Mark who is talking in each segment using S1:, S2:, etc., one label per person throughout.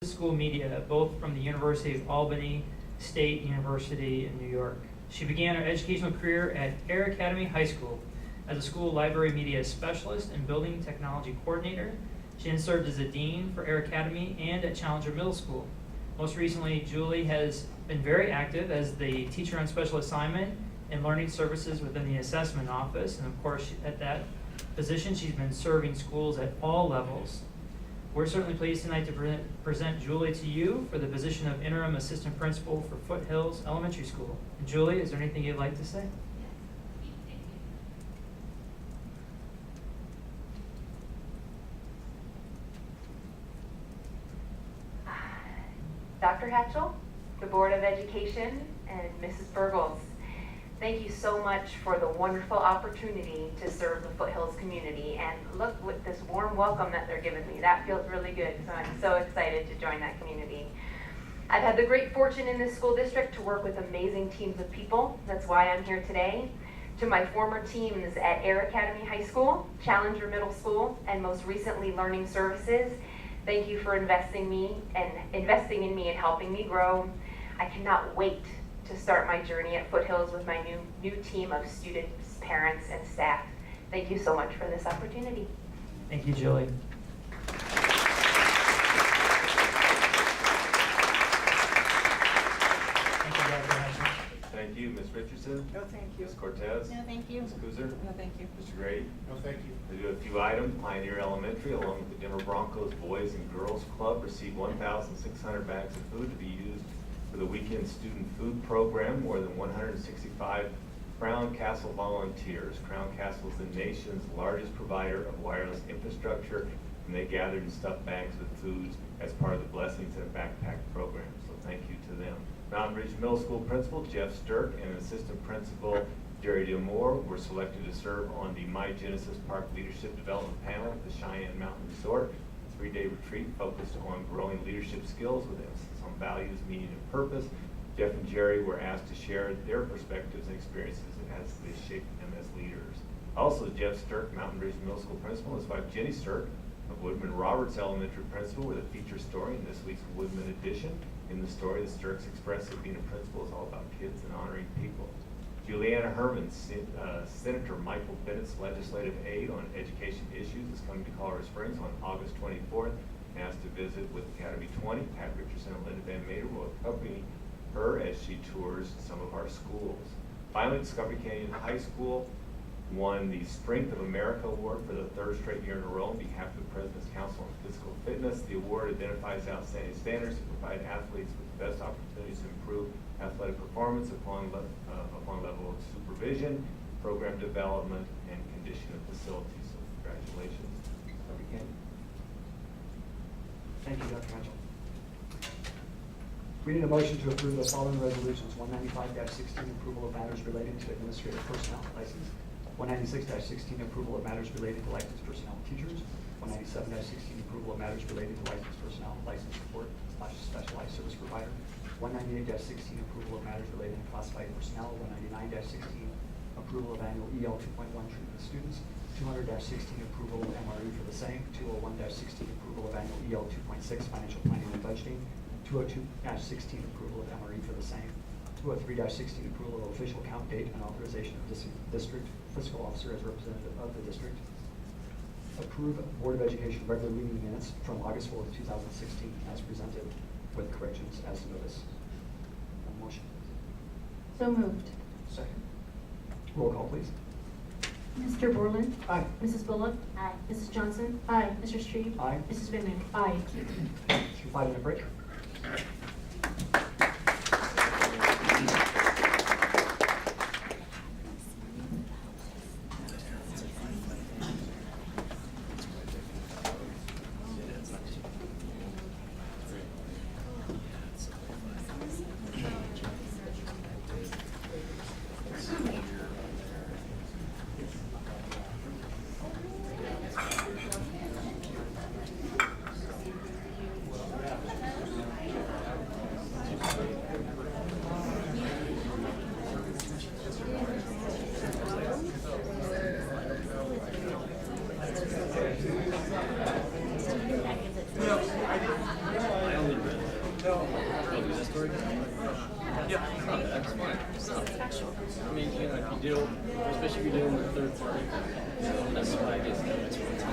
S1: School Media, both from the University of Albany State University in New York. She began her educational career at Air Academy High School as a school library media specialist and building technology coordinator. She then served as a dean for Air Academy and at Challenger Middle School. Most recently, Julie has been very active as the teacher on special assignment and learning services within the assessment office. And of course, at that position, she's been serving schools at all levels. We're certainly pleased tonight to present Julie to you for the position of interim assistant principal for Foothills Elementary School. And Julie, is there anything you'd like to say?
S2: Dr. Hatchell, the Board of Education, and Mrs. Burgles, thank you so much for the wonderful opportunity to serve the Foothills community. And look with this warm welcome that they're giving me. That feels really good, so I'm so excited to join that community. I've had the great fortune in this school district to work with amazing teams of people. That's why I'm here today. To my former teams at Air Academy High School, Challenger Middle School, and most recently Learning Services, thank you for investing in me and helping me grow. I cannot wait to start my journey at Foothills with my new team of students, parents, and staff. Thank you so much for this opportunity.
S1: Thank you, Julie. Thank you, Dr. Hatchell.
S3: Thank you, Ms. Richardson.
S4: No, thank you.
S3: Ms. Cortez.
S4: No, thank you.
S3: Ms. Kuzer.
S4: No, thank you.
S3: Mr. Gray.
S5: No, thank you.
S3: We do a few items. Pioneer Elementary, along with the Denver Broncos Boys and Girls Club, received 1,600 bags of food to be used for the weekend student food program. More than 165 Crown Castle volunteers. Crown Castle is the nation's largest provider of wireless infrastructure, and they gathered and stuffed bags with foods as part of the Blessings in a Backpack program. So thank you to them. Mountain Ridge Middle School Principal Jeff Stirk and Assistant Principal Jerry Dilmore were selected to serve on the My Genesis Park Leadership Development Panel at the Cheyenne Mountain Resort. A 3-day retreat focused on growing leadership skills with emphasis on values, meaning, and purpose. Jeff and Jerry were asked to share their perspectives and experiences as they shaped them as leaders. Also, Jeff Stirk, Mountain Ridge Middle School Principal, and his wife Jenny Stirk of Woodman Roberts Elementary Principal were the featured story in this week's Woodman edition. In the story, the Stirks express that being a principal is all about kids and honoring people. Juliana Herman, Senator Michael Bennett's legislative aide on education issues, is coming to Colorado Springs on August 24th and asked to visit with Academy 20. Pat Richardson and Linda Van Mater will accompany her as she tours some of our schools. Finally, Discovery Canyon High School won the Strength of America Award for the 3rd straight year in a row on behalf of the President's Council on Physical Fitness. The award identifies outstanding standards to provide athletes with the best opportunities to improve athletic performance upon level of supervision, program development, and condition of facilities. So congratulations, Discovery Canyon.
S5: Thank you, Dr. Hatchell. We need a motion to approve the following resolutions: 195-16, approval of matters relating to administrative personnel license; 196-16, approval of matters relating to licensed personnel and teachers; 197-16, approval of matters relating to licensed personnel, licensed support / specialized service provider; 198-16, approval of matters relating to classified personnel; 199-16, approval of annual EL 2.1 treatment of students; 200-16, approval of MRE for the same; 201-16, approval of annual EL 2.6 financial planning and budgeting; 202-16, approval of MRE for the same; 203-16, approval of official count date and authorization of district fiscal officer as representative of the district; approve Board of Education regular meeting minutes from August 4th, 2016 as presented with corrections as notice. A motion.
S4: So moved.
S5: Second. Roll call, please.
S6: Mr. Borland?
S5: Aye.
S6: Mrs. Bullock?
S4: Aye.
S6: Mrs. Johnson?
S4: Aye.
S6: Mr. Strebe?
S5: Aye.
S6: Mrs. Van Mater? Aye.
S5: 5-minute break.
S7: Yeah, that's fine. I mean, you know, if you do, especially if you're doing the third party, that's why I guess that's what it's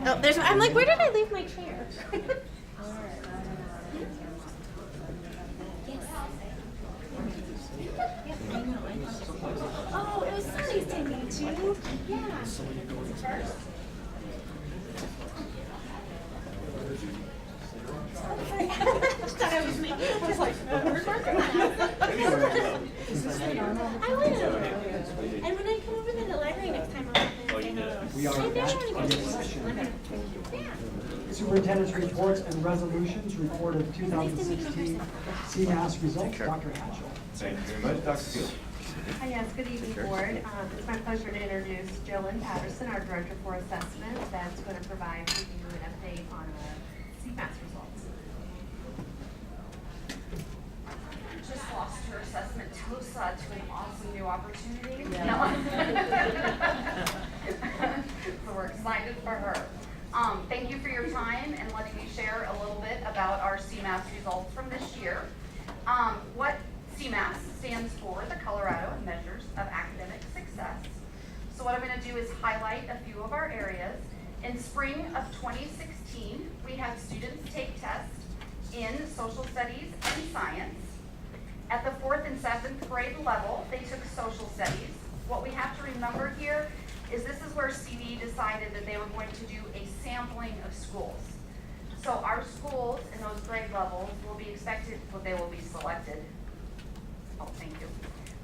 S8: Oh, there's. I'm like, where did I leave my chair? Oh, it was so nice to meet you. Yeah. Thought I was me. I was like, where's Marco? I will. And when I come over to the library next time, I'll come and say hello.
S5: We are
S8: I
S5: back
S8: never
S5: in
S8: want to go.
S5: session.
S8: Yeah.
S5: Superintendent's reports and resolutions, report of 2016 CMAS results. Dr. Hatchell.
S3: Thank you very much, Dr. Field.
S9: Hi, yes, good evening, board. It's my pleasure to introduce Jolyn Patterson, our Director for Assessment, that's going to provide you an update on our CMAS results.
S2: Just lost her assessment TOSA to an awesome new opportunity.
S9: Yeah.
S2: No. So we're excited for her. Thank you for your time and letting me share a little bit about our CMAS results from this year. What CMAS stands for, the Colorado Measures of Academic Success. So what I'm going to do is highlight a few of our areas. In spring of 2016, we had students take tests in social studies and science. At the 4th and 7th grade level, they took social studies. What we have to remember here is this is where CD decided that they were going to do a sampling of schools. So our schools in those grade levels will be expected, well, they will be selected. Oh, thank you.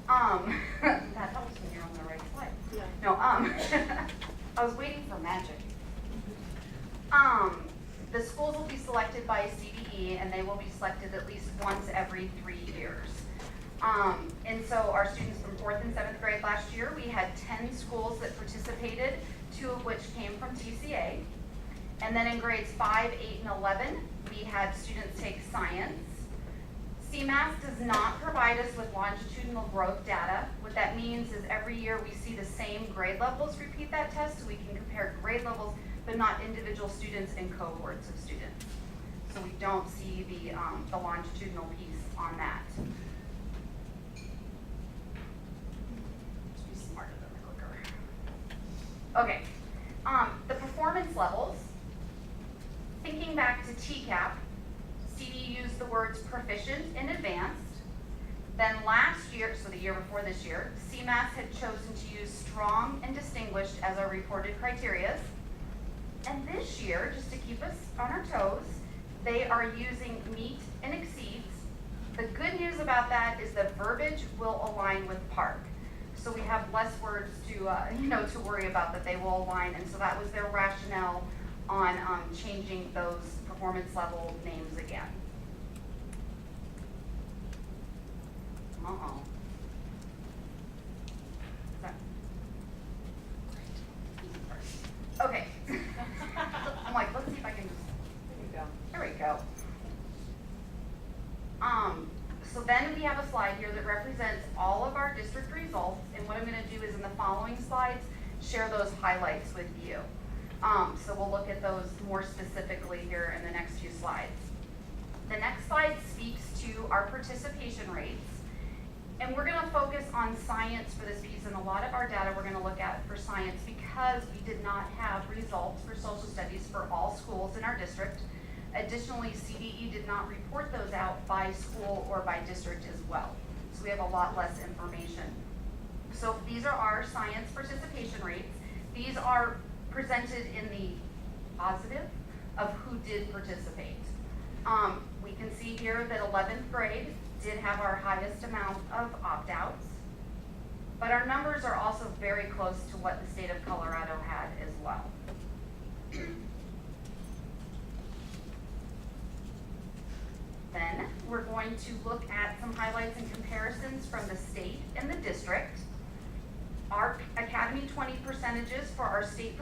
S2: That helps when you're on the right slide.
S9: Yeah.
S2: No, I was waiting for magic. The schools will be selected by CDE, and they will be selected at least once every 3 years. And so our students from 4th and 7th grade last year, we had 10 schools that participated, 2 of which came from TCA. And then in grades 5, 8, and 11, we had students take science. CMAS does not provide us with longitudinal growth data. What that means is every year we see the same grade levels repeat that test, so we can compare grade levels, but not individual students and cohorts of students. So we don't see the longitudinal piece on that. Just be smarter than the clicker. Okay, the performance levels. Thinking back to TCAP, CD used the words proficient and advanced. Then last year, so the year before this year, CMAS had chosen to use strong and distinguished as our reported criteria. And this year, just to keep us on our toes, they are using meet and exceeds. The good news about that is the verbiage will align with PARC. So we have less words to, to worry about, that they will align. And so that was their rationale on changing those performance level names again. Uh-oh. Okay. I'm like, let's see if I can just, there we go. So then we have a slide here that represents all of our district results, and what I'm going to do is in the following slides, share those highlights with you. So we'll look at those more specifically here in the next few slides. The next slide speaks to our participation rates. And we're going to focus on science for this piece, and a lot of our data we're going to look at for science because we did not have results for social studies for all schools in our district. Additionally, CDE did not report those out by school or by district as well. So we have a lot less information. So these are our science participation rates. These are presented in the positive of who did participate. We can see here that 11th grade did have our highest amount of opt-outs, but our numbers are also very close to what the state of Colorado had as well. Then we're going to look at some highlights and comparisons from the state and the district. Our Academy 20 percentages for our state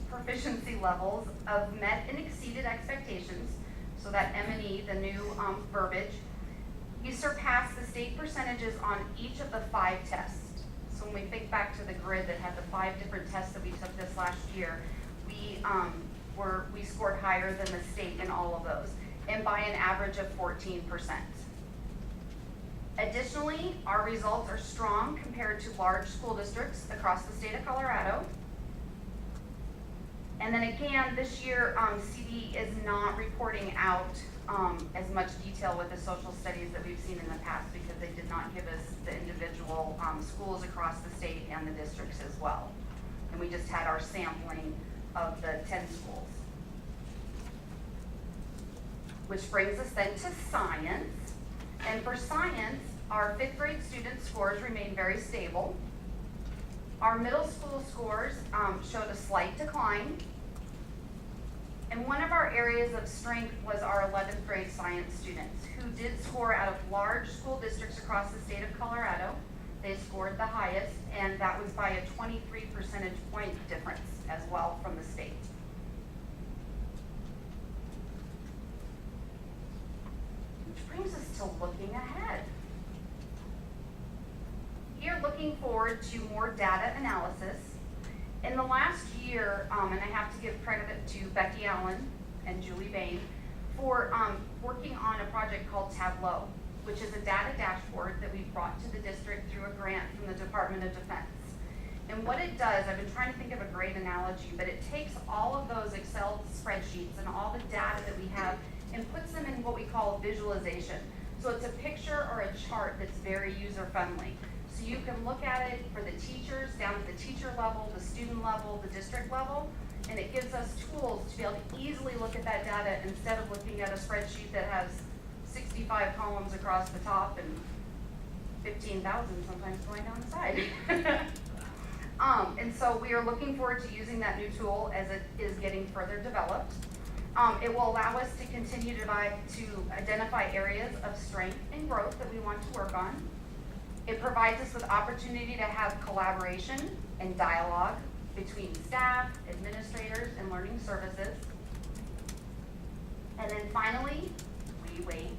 S2: proficiency levels of met and exceeded expectations. So that M&E, the new verbiage, we surpassed the state percentages on each of the 5 tests. So when we think back to the grid that had the 5 different tests that we took this last year, we scored higher than the state in all of those, and by an average of 14%. Additionally, our results are strong compared to large school districts across the state of Colorado.
S10: And then again, this year, CD is not reporting out as much detail with the social studies that we've seen in the past because they did not give us the individual schools across the state and the districts as well. And we just had our sampling of the 10 schools. Which brings us then to science. And for science, our 5th grade student scores remain very stable. Our middle school scores showed a slight decline. And one of our areas of strength was our 11th grade science students who did score out of large school districts across the state of Colorado. They scored the highest, and that was by a 23 percentage point difference as well from the state. Which brings us to looking ahead. Here, looking forward to more data analysis. In the last year, and I have to give credit to Becky Allen and Julie Bain for working on a project called Tableau, which is a data dashboard that we brought to the district through a grant from the Department of Defense. And what it does, I've been trying to think of a great analogy, but it takes all of those Excel spreadsheets and all the data that we have and puts them in what we call visualization. So it's a picture or a chart that's very user-friendly. So you can look at it for the teachers, down at the teacher level, the student level, the district level, and it gives us tools to be able to easily look at that data instead of looking at a spreadsheet that has 65 columns across the top and 15,000 sometimes going down the side. And so we are looking forward to using that new tool as it is getting further developed. It will allow us to continue to identify areas of strength and growth that we want to work on. It provides us with opportunity to have collaboration and dialogue between staff, administrators, and learning services. And then finally, we await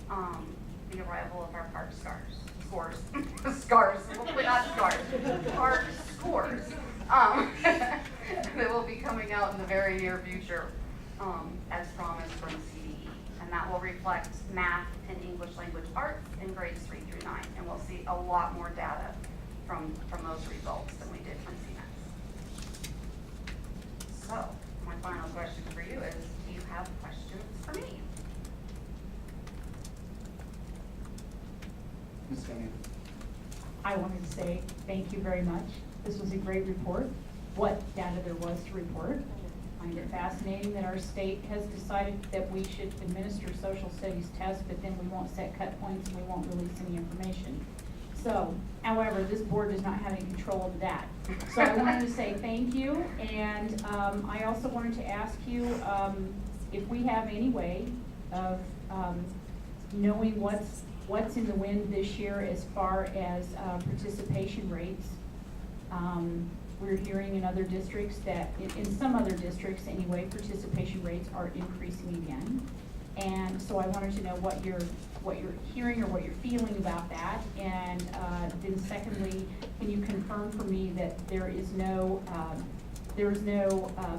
S10: the arrival of our park hopefully not scars, park scores, that will be coming out in the very near future, as promised from CDE. And that will reflect math and English language arts in grades 3 through 9. And we'll see a lot more data from those results than we did from CMAS. So, my final question for you is, do you have questions for me?
S5: Ms. Van.
S6: I wanted to say thank you very much. This was a great report. What data there was to report. I find it fascinating that our state has decided that we should administer social studies tests, but then we won't set cut points and we won't release any information. So, however, this board does not have any control of that. So I wanted to say thank you, and I also wanted to ask you if we have any way of knowing what's in the wind this year as far as participation rates. We're hearing in other districts that, in some other districts anyway, participation rates are increasing again. And so I wanted to know what you're hearing or what you're feeling about that. And then secondly, can you confirm for me that there is no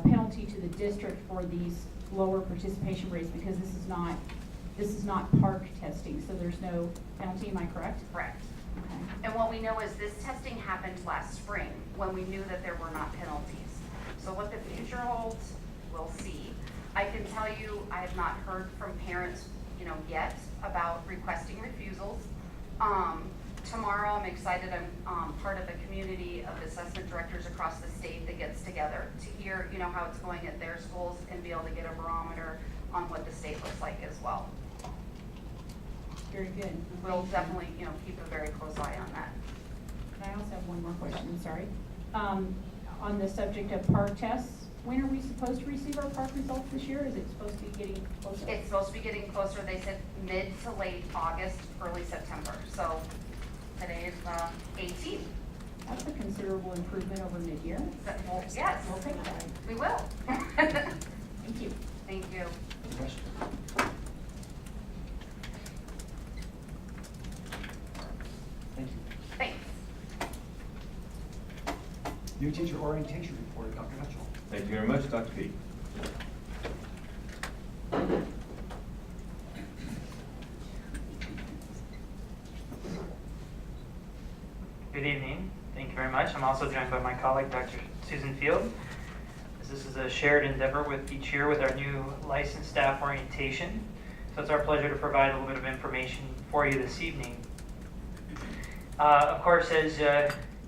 S6: penalty to the district for these lower participation rates, because this is not park testing, so there's no penalty, am I correct?
S10: Correct.
S6: Okay.
S10: And what we know is this testing happened last spring when we knew that there were not penalties. So what the future holds, we'll see. I can tell you I have not heard from parents, yet about requesting refusals. Tomorrow I'm excited. I'm part of a community of assessment directors across the state that gets together to hear, how it's going at their schools and be able to get a barometer on what the state looks like as well.
S6: Very good.
S10: We'll definitely, keep a very close eye on that.
S6: And I also have one more question, I'm sorry. On the subject of park tests, when are we supposed to receive our park results this year? Is it supposed to be getting closer?
S10: It's supposed to be getting closer. They said mid to late August, early September. So today is 18.
S6: That's a considerable improvement over mid-year.
S10: Well, yes,
S6: We'll take that.
S10: we will.
S6: Thank you.
S10: Thank you.
S5: Question? Thank you.
S10: Thanks.
S5: New teacher orientation report, Dr. Mitchell.
S3: Thank you very much, Dr. Peak.
S1: Good evening. Thank you very much. I'm also joined by my colleague, Dr. Susan Field. as this is a shared endeavor with each year with our new licensed staff orientation. So it's our pleasure to provide a little bit of information for you this evening. Of course, as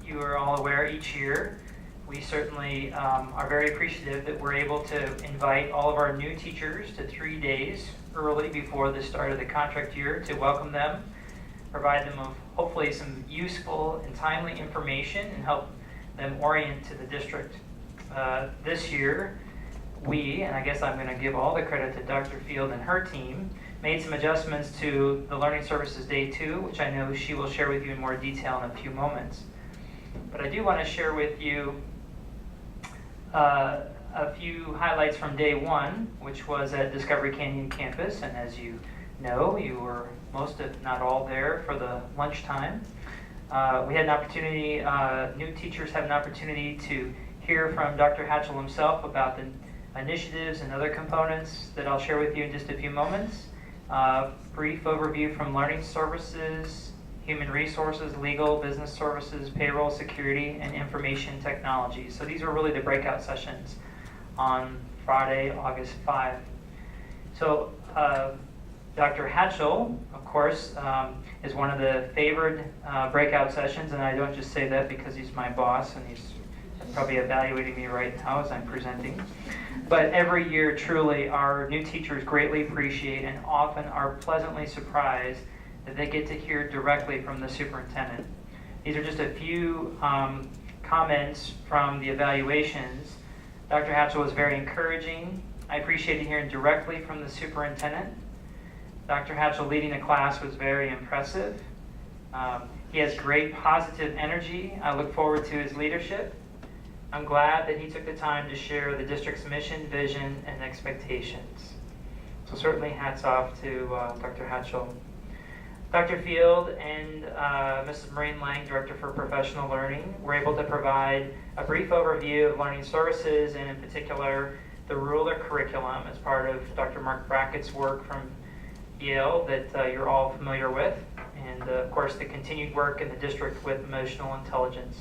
S1: you are all aware, each year we certainly are very appreciative that we're able to invite all of our new teachers to 3 days early before the start of the contract year to welcome them, provide them with hopefully some useful and timely information and help them orient to the district. This year, we, and I guess I'm going to give all the credit to Dr. Field and her team, made some adjustments to the Learning Services Day 2, which I know she will share with you in more detail in a few moments. But I do want to share with you a few highlights from Day 1, which was at Discovery Canyon campus, and as you know, you were most if not all there for the lunchtime. We had an opportunity, new teachers have an opportunity to hear from Dr. Hatchell himself about the initiatives and other components that I'll share with you in just a few moments. Brief overview from Learning Services, Human Resources, Legal, Business Services, Payroll, Security, and Information Technology. So these are really the breakout sessions on Friday, August 5. So Dr. Hatchell, of course, is one of the favored breakout sessions, and I don't just say that because he's my boss and he's probably evaluating me right now as I'm presenting. But every year, truly, our new teachers greatly appreciate and often are pleasantly surprised that they get to hear directly from the superintendent. These are just a few comments from the evaluations. Dr. Hatchell was very encouraging. I appreciated hearing directly from the superintendent. Dr. Hatchell leading the class was very impressive. He has great positive energy. I look forward to his leadership. I'm glad that he took the time to share the district's mission, vision, and expectations. So certainly hats off to Dr. Hatchell. Dr. Field and Mrs. Maureen Lang, Director for Professional Learning, were able to provide a brief overview of learning services and in particular the ruler curriculum as part of Dr. Mark Brackett's work from Yale that you're all familiar with, and of course the continued work in the district with emotional intelligence.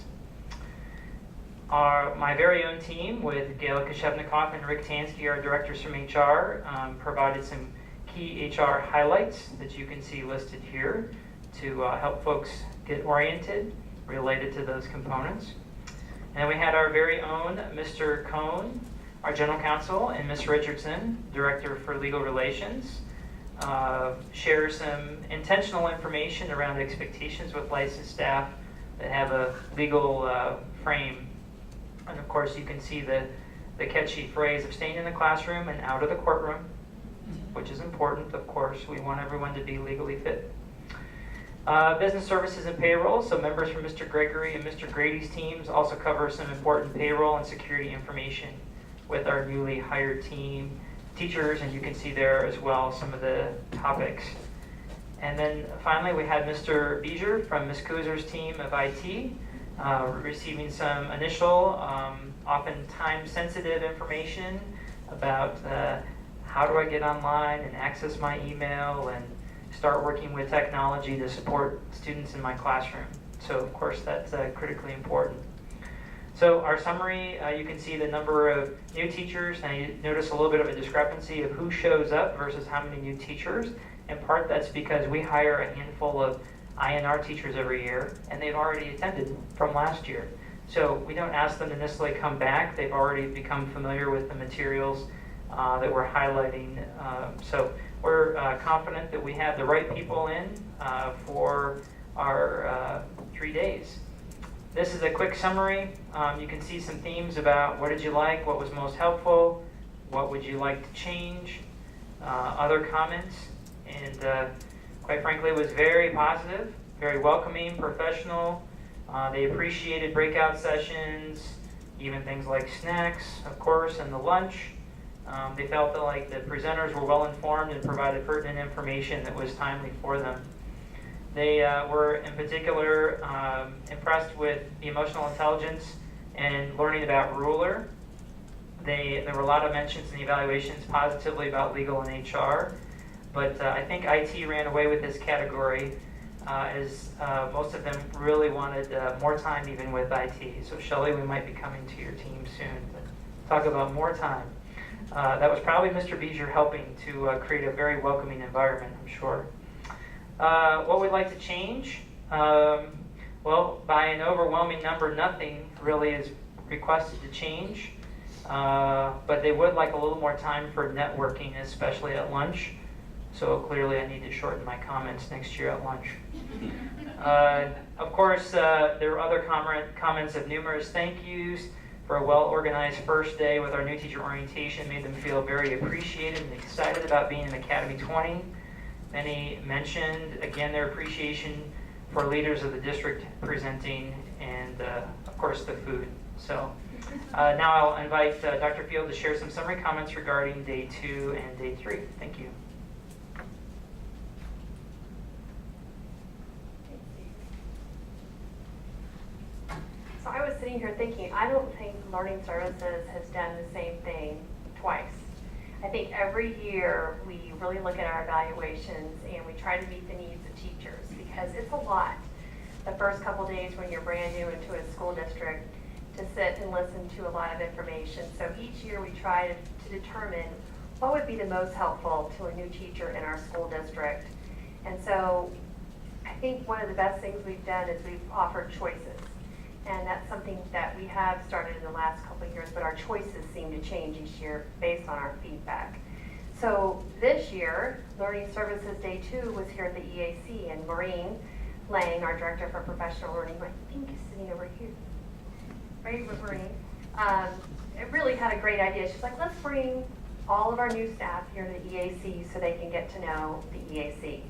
S1: My very own team with Gail Kashevnikoff and Rick Tansky, our directors from HR, provided some key HR highlights that you can see listed here to help folks get oriented related to those components. And we had our very own Mr. Cohn, our general counsel, and Ms. Richardson, director for legal relations, share some intentional information around expectations with licensed staff that have a legal frame. And of course, you can see the catchy phrase of staying in the classroom and out of the courtroom, which is important, of course. We want everyone to be legally fit. Business services and payroll, so members from Mr. Gregory and Mr. Grady's teams also cover some important payroll and security information with our newly hired team teachers, and you can see there as well some of the topics. And then finally, we had Mr. Beeger from Ms. Kuzer's team of IT, receiving some initial, often time-sensitive information about how do I get online and access my email and start working with technology to support students in my classroom. So of course that's critically important. So our summary, you can see the number of new teachers. Now you notice a little bit of a discrepancy of who shows up versus how many new teachers. In part that's because we hire a handful of INR teachers every year, and they've already attended from last year. So we don't ask them to necessarily come back. They've already become familiar with the materials that we're highlighting. So we're confident that we have the right people in for our 3 days. This is a quick summary. You can see some themes about what did you like, what was most helpful, what would you like to change, other comments, and quite frankly, it was very positive, very welcoming, professional. They appreciated breakout sessions, even things like snacks, of course, and the lunch. They felt that like the presenters were well informed and provided pertinent information that was timely for them. They were in particular impressed with the emotional intelligence and learning about ruler. There were a lot of mentions in the evaluations positively about legal and HR. But I think IT ran away with this category as most of them really wanted more time even with IT. So Shelley, we might be coming to your team soon. But Talk about more time. That was probably Mr. Beezer helping to create a very welcoming environment, I'm sure. What we'd like to change? Well, by an overwhelming number, nothing really is requested to change. But they would like a little more time for networking, especially at lunch. So clearly I need to shorten my comments next year at lunch. Of course, there were other comments of numerous thank yous for a well-organized first day with our new teacher orientation. Made them feel very appreciated and excited about being in Academy 20. Many mentioned, again, their appreciation for leaders of the district presenting and, of course, the food. So now I'll invite Dr. Field to share some summary comments regarding day 2 and day 3. Thank you.
S11: So I was sitting here thinking, I don't think Learning Services has done the same thing twice. I think every year we really look at our evaluations and we try to meet the needs of teachers because it's a lot. The first couple days when you're brand new into a school district to sit and listen to a lot of information. So each year we try to determine what would be the most helpful to a new teacher in our school district. And so I think one of the best things we've done is we've offered choices. And that's something that we have started in the last couple of years, but our choices seem to change each year based on our feedback. So this year, Learning Services Day 2 was here at the EAC, and Maureen Lang, our Director for Professional Learning, who I think is sitting over here, right, with Maureen, it really had a great idea. She's like, let's bring all of our new staff here to the EAC so they can get to know the EAC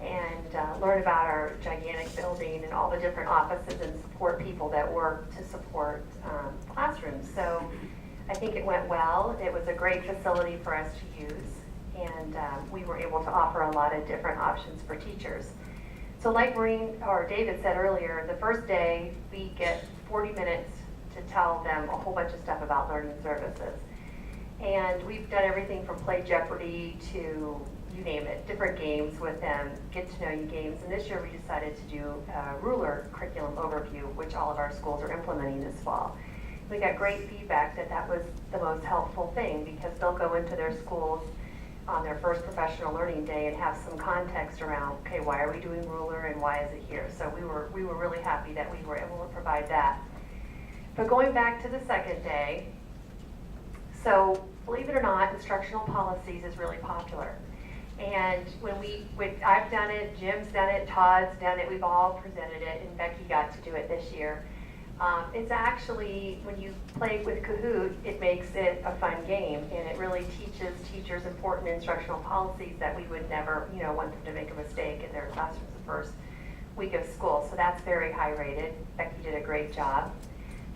S11: and learn about our gigantic building and all the different offices and support people that work to support classrooms. So I think it went well. It was a great facility for us to use, and we were able to offer a lot of different options for teachers. So like Maureen or David said earlier, the first day we get 40 minutes to tell them a whole bunch of stuff about Learning Services. And we've done everything from Play Jeopardy to you name it, different games with them, get to know you games. And this year we decided to do a ruler curriculum overview, which all of our schools are implementing this fall. We got great feedback that that was the most helpful thing because they'll go into their schools on their first professional learning day and have some context around, okay, why are we doing ruler and why is it here? So we were really happy that we were able to provide that. But going back to the second day, so believe it or not, instructional policies is really popular. And I've done it, Jim's done it, Todd's done it, we've all presented it, and Becky got to do it this year. It's actually, when you play with Kahoot, it makes it a fun game, and it really teaches teachers important instructional policies that we would never, want them to make a mistake in their classrooms the first week of school. So that's very high rated. Becky did a great job.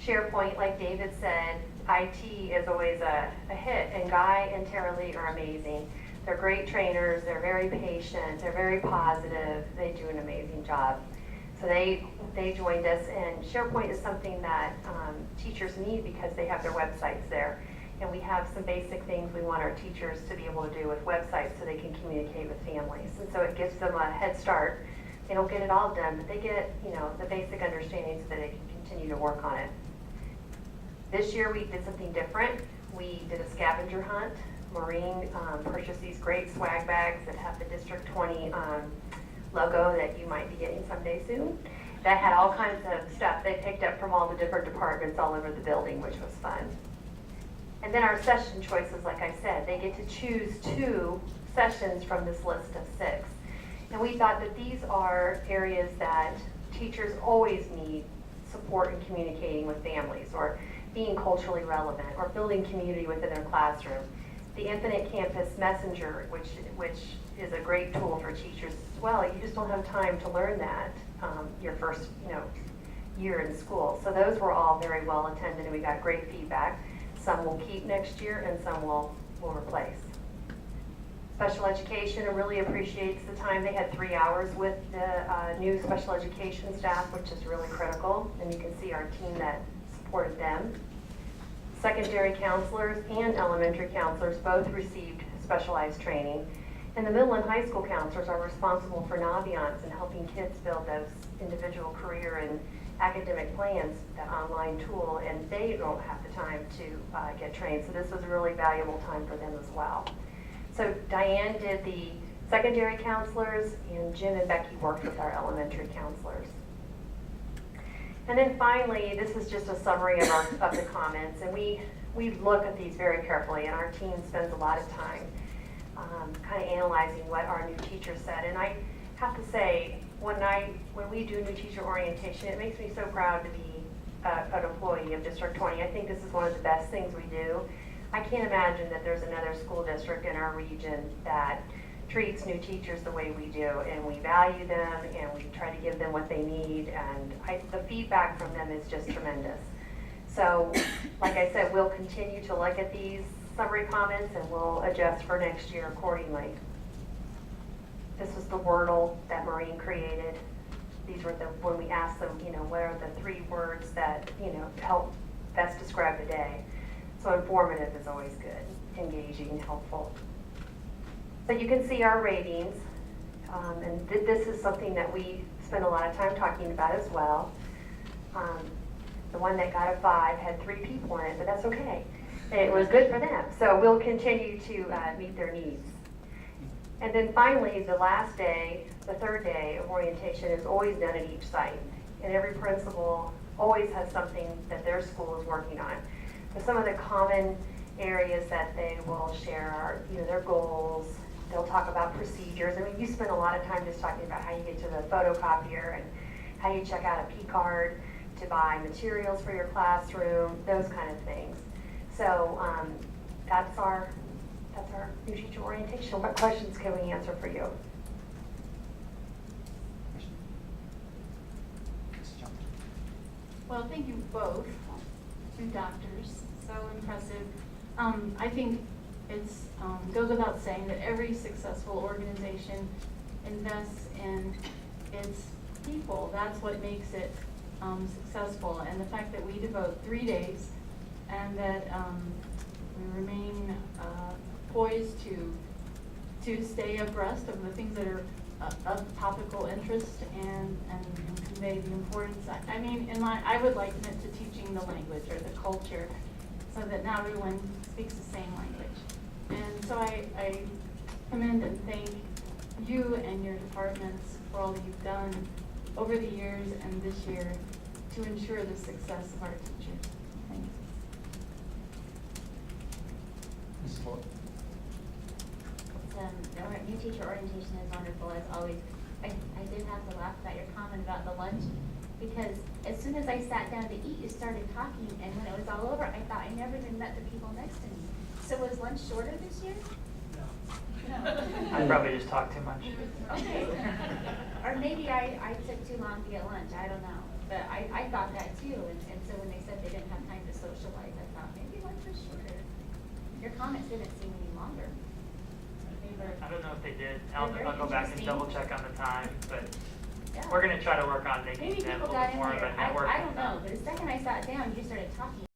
S11: SharePoint, like David said, IT is always a hit, and Guy and Tara Lee are amazing. They're great trainers, they're very patient, they're very positive, they do an amazing job. So they joined us, and SharePoint is something that teachers need because they have their websites there. And we have some basic things we want our teachers to be able to do with websites so they can communicate with families. And so it gives them a head start. They don't get it all done, but they get the basic understanding so that they can continue to work on it. This year we did something different. We did a scavenger hunt. Maureen purchased these great swag bags that have the District 20 logo that you might be getting someday soon. That had all kinds of stuff they picked up from all the different departments all over the building, which was fun. And then our session choices, like I said, they get to choose 2 sessions from this list of 6. And we thought that these are areas that teachers always need support in communicating with families, or being culturally relevant, or building community within their classroom. The Infinite Campus Messenger, which is a great tool for teachers as well. You just don't have time to learn that your first year in school. So those were all very well attended, and we got great feedback. Some will keep next year, and some will replace. Special education really appreciates the time. They had 3 hours with the new special education staff, which is really critical, and you can see our team that supported them. Secondary counselors and elementary counselors both received specialized training. And the middle and high school counselors are responsible for Naviance and helping kids build those individual career and academic plans, that online tool, and they don't have the time to get trained. So this was a really valuable time for them as well. So Diane did the secondary counselors, and Jim and Becky worked with our elementary counselors. And then finally, this is just a summary of the comments, and we look at these very carefully, and our team spends a lot of time kind of analyzing what our new teacher said. And I have to say, when we do new teacher orientation, it makes me so proud to be an employee of District 20. I think this is one of the best things we do. I can't imagine that there's another school district in our region that treats new teachers the way we do, and we value them, and we try to give them what they need, and the feedback from them is just tremendous. So, like I said, we'll continue to look at these summary comments, and we'll adjust for next year accordingly. This was the Wordle that Maureen created. These were when we asked them, what are the 3 words that, help best describe the day. So informative is always good, engaging, helpful. So you can see our ratings, and this is something that we spend a lot of time talking about as well. The one that got a 5 had 3 people in it, but that's okay. It was good for them. So we'll continue to meet their needs. And then finally, the last day, the 3rd day of orientation is always done at each site. And every principal always has something that their school is working on. But some of the common areas that they will share are, their goals. They'll talk about procedures. I mean, you spend a lot of time just talking about how you get to the photocopier and how you check out a P-card to buy materials for your classroom, those kind of things. So that's our new teacher orientation. What questions can we answer for you?
S5: Mrs. Johnson.
S4: Well, thank you both, 2 doctors, so impressive. I think it's goes without saying that every successful organization invests in its people. That's what makes it successful. And the fact that we devote 3 days and that we remain poised to stay abreast of the things that are of topical interest and convey the importance. I mean, I would liken it to teaching the language or the culture, so that now everyone speaks the same language. And so I commend and thank you and your departments for all that you've done over the years and this year to ensure the success of our teachers. Thank you.
S5: Mrs. Fuller.
S8: The new teacher orientation is wonderful as always. I did have to laugh about your comment about the lunch, because as soon as I sat down to eat, you started talking, and when it was all over, I thought I never even met the people next to me. So was lunch shorter this year?
S1: No.
S8: No.
S1: I probably just talked too much.
S8: Okay. Or maybe I took too long to get lunch, I don't know. But I thought that too, and so when they said they didn't have time to socialize, I thought maybe lunch was shorter. Your comments didn't seem any longer.
S1: I don't know if they did. I'll go back and double check on the time, but
S8: Yeah.
S1: we're going to try to work on making
S8: Maybe
S1: them a
S8: people
S1: little
S8: got in
S1: more of a
S8: there.
S1: networking.
S8: I don't know, but the second I sat down, you started talking.